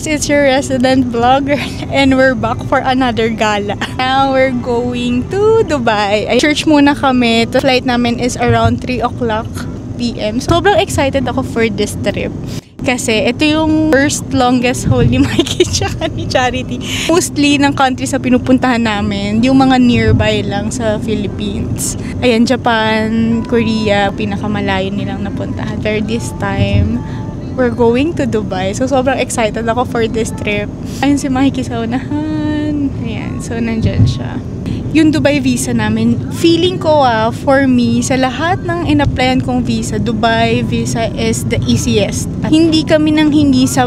guys, it's your resident vlogger and we're back for another gala. Now we're going to Dubai. Church muna kami. The flight namin is around 3 o'clock p.m. Sobrang excited ako for this trip. Kasi ito yung first longest haul ni Mikey tsaka ni Charity. Mostly ng countries na pinupuntahan namin, yung mga nearby lang sa Philippines. Ayan, Japan, Korea, pinakamalayo nilang napuntahan. Pero this time, we're going to Dubai. So, sobrang excited ako for this trip. Ayun si Mikey sa unahan. Ayan, so nandyan siya. Yung Dubai visa namin, feeling ko for me, sa lahat ng in-applyan kong visa, Dubai visa is the easiest. Hindi kami hindi sa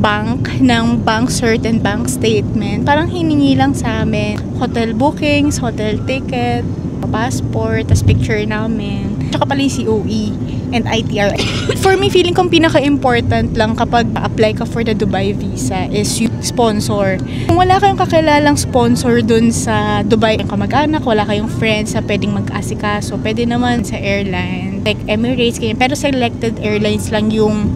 bank ng bank cert and bank statement. Parang hiningi lang sa amin hotel bookings, hotel ticket, passport, tas picture namin. Tsaka pala yung COE and ITR. For me, feeling kong pinaka-important lang kapag apply ka for the Dubai visa is yung sponsor. Kung wala kayong kakilalang sponsor dun sa Dubai, yung kamag-anak, wala kayong friends na pwedeng mag-asikaso, pwede naman sa airline, like Emirates, ganyan. Pero selected airlines lang yung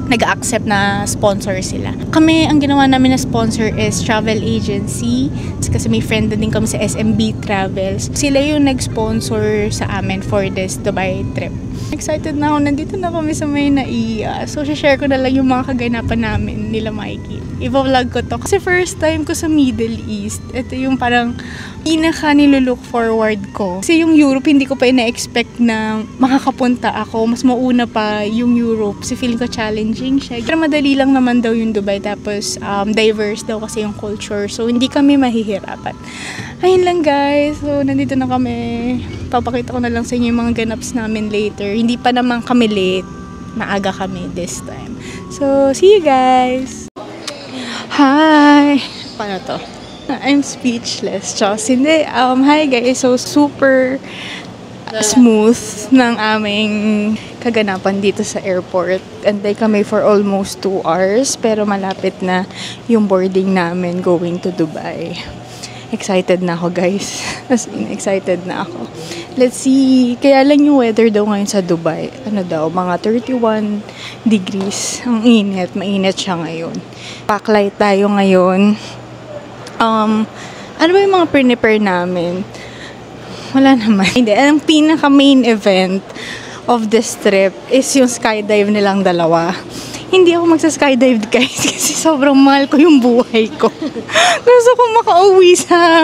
nag-accept na sponsor sila. Kami, ang ginawa namin na sponsor is travel agency. Kasi may friend din kami sa SMB Travels. Sila yung nag-sponsor sa amin for this Dubai trip. Excited na ako. Nandito na kami sa may Naiya. So, share ko na lang yung mga kaganapan namin nila Mikey. I-vlog ko to. Kasi first time ko sa Middle East. Ito yung parang pinaka nilulook forward ko. Kasi yung Europe, hindi ko pa ina-expect na makakapunta ako. Mas mauna pa yung Europe. Kasi feeling ko challenging siya. Pero madali lang naman daw yung Dubai. Tapos, diverse daw kasi yung culture. So, hindi kami mahihirapan. Ayun lang guys. So, nandito na kami. Papakita ko na lang sa inyo yung mga ganaps namin later. Hindi pa naman kami late. Maaga kami this time. So, see you guys! Hi! Paano to? I'm speechless. Just hindi. Hi guys. So, super smooth ng aming kaganapan dito sa airport. Antay kami for almost 2 hours. Pero malapit na yung boarding namin going to Dubai. Excited na ako guys. As in, excited na ako. Let's see. Kaya lang yung weather daw ngayon sa Dubai. Ano daw? Mga 31 degrees. Ang init. Mainit siya ngayon. Backlight tayo ngayon. Ano ba yung mga prepare namin? Wala naman. Hindi. Ang pinaka main event of this trip is yung skydive nilang dalawa. Hindi ako magsa-skydive guys kasi sobrang mahal ko yung buhay ko. Gusto ko makauwi sa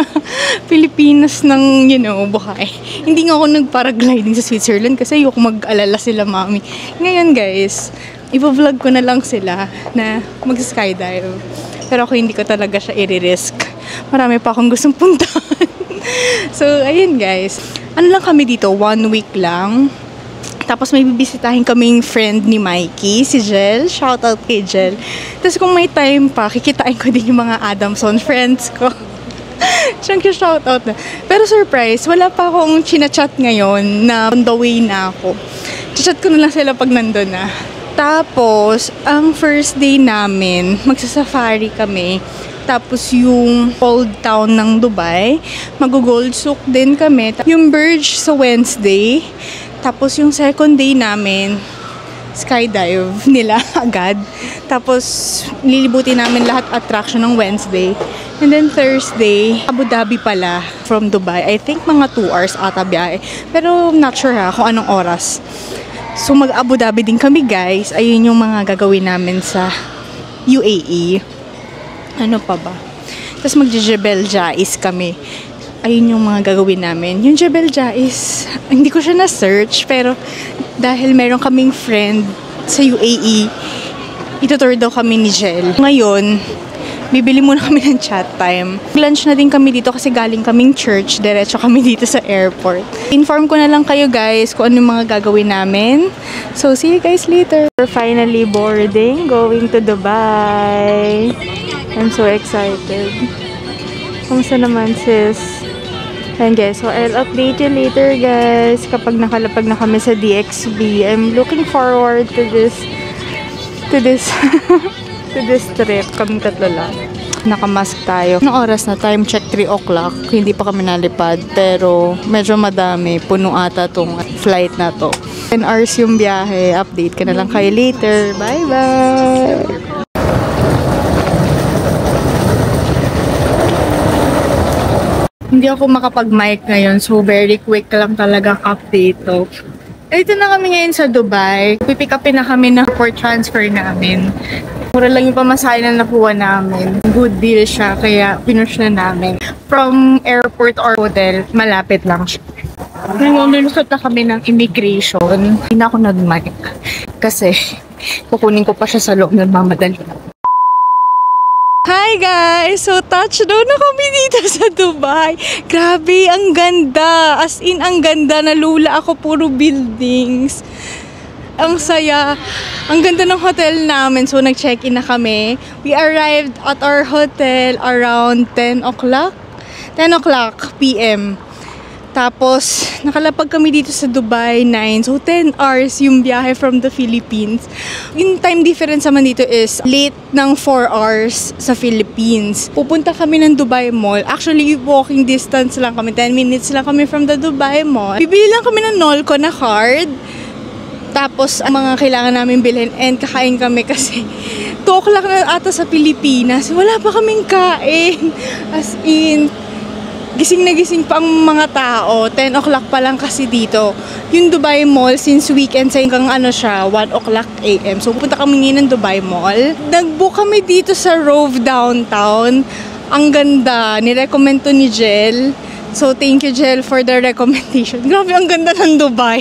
Pilipinas ng, buhay. Hindi nga ako nag-paragliding sa Switzerland kasi ayoko mag-alala sila mami. Ngayon guys, ipa-vlog ko na lang sila na magsa-skydive. Pero ako hindi ko talaga siya i-risk. Marami pa akong gustong puntahan. So, ayun guys. Ano lang kami dito? 1 week lang. Tapos may bibisitahin kaming friend ni Mikey, si Jel. Shoutout kay Jel. Tapos kung may time pa, kikitain ko din yung mga Adamson friends ko. Siyang shoutout na. Pero surprise, wala pa akong chinachat ngayon na on the way na ako. Chat ko na lang sila pag nandun na. Tapos, ang first day namin, magsasafari kami. Tapos yung old town ng Dubai, mag-gold souk din kami. Yung Burj sa Wednesday. Tapos yung second day namin, skydive nila agad. Tapos lilibutin namin lahat attraction ng Wednesday. And then Thursday, Abu Dhabi pala from Dubai. I think mga 2 hours ata biyahe. Pero not sure kung anong oras. So mag-Abu Dhabi din kami guys. Ayun yung mga gagawin namin sa UAE. Ano pa ba? Tapos mag-Jebel Jais kami. Ayun yung mga gagawin namin. Yung Jebel Jais, hindi ko siya na-search. Pero dahil meron kaming friend sa UAE, itutur daw kami ni Jel. Ngayon, bibili muna kami ng chat time. Lunch na din kami dito kasi galing kaming church. Diretso kami dito sa airport. Inform ko na lang kayo guys kung ano yung mga gagawin namin. So, see you guys later. We're finally boarding, going to Dubai. I'm so excited. Kamusta naman sis? And guys, so I'll update you later guys kapag nakalapag na kami sa DXB. I'm looking forward to this to this trip. Kaming tatlo lang. Nakamask tayo. Anong oras na? Time check 3 o'clock. Hindi pa kami nalipad. Pero medyo madami. Puno ata tong flight na to. 10 hours yung biyahe. Update ka na lang kayo later. Bye bye! Hindi ako makapag-mic ngayon, so very quick lang talaga update to. Dito na kami ngayon sa Dubai. Pipick upin na kami ng port transfer namin. Mura lang yung pamasahe na nakuha namin. Good deal siya, kaya pinush na namin. From airport or hotel, malapit lang siya. Ngayon, lulusot na kami ng immigration. Hindi na ako nag-mic. Kasi, kukunin ko pa siya sa loob ng mamadali. Hi guys! So, touchdown na kami dito sa Dubai. Grabe, ang ganda. As in, ang ganda. Nalula ako, puro buildings. Ang saya. Ang ganda ng hotel namin. So, nag-check-in na kami. We arrived at our hotel around 10 o'clock. 10 o'clock p.m. Tapos, nakalapag kami dito sa Dubai 9. So, 10 hours yung biyahe from the Philippines. Yung time difference naman dito is late ng 4 hours sa Philippines. Pupunta kami ng Dubai Mall. Actually, walking distance lang kami. 10 minutes lang kami from the Dubai Mall. Bibili lang kami ng Nolco na card. Tapos, ang mga kailangan namin bilhin and kakain kami kasi 2 o'clock na ata sa Pilipinas. Wala pa kaming kain. As in, gising na gising pa ang mga tao. 10 o'clock pa lang kasi dito. Yung Dubai Mall, since weekend, sa hanggang ano siya, 1 o'clock a.m. So, pupunta kami ngayon ng Dubai Mall. Nag-book kami dito sa Rove Downtown. Ang ganda. Nirecommend to ni Jel. So, thank you, Jel, for the recommendation. Grabe, ang ganda ng Dubai.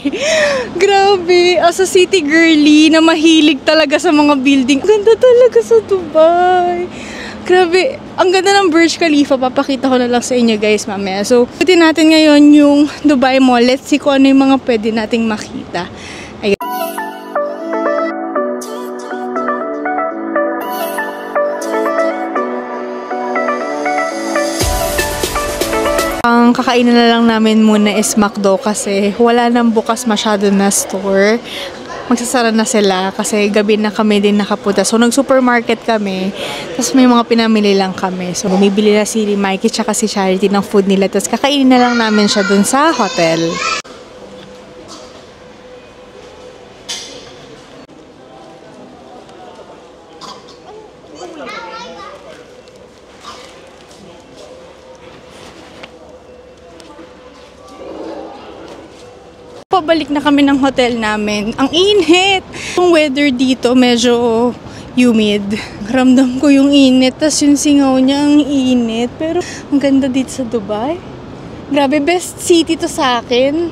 Grabe. As a city girly na mahilig talaga sa mga building. Ang ganda talaga sa Dubai. Grabe, ang ganda ng Burj Khalifa. Papakita ko na lang sa inyo guys mamaya. So, putin natin ngayon yung Dubai Mall. Let's see kung ano yung mga pwede nating makita. Ayun. Ang kakainan na lang namin muna is McDo kasi wala nang bukas masyado na store. Magsasara na sila kasi gabi na kami din nakapunta. So, nag-supermarket kami. Tapos, may mga pinamili lang kami. So, bumibili na si Mikey tsaka si Charity ng food nila. Tapos, kakainin na lang namin siya dun sa hotel. Pabalik na kami ng hotel namin. Ang init! Yung weather dito medyo humid. Ramdam ko yung init, tas yung singaw niya ang init. Pero ang ganda dito sa Dubai. Grabe, best city to sa akin.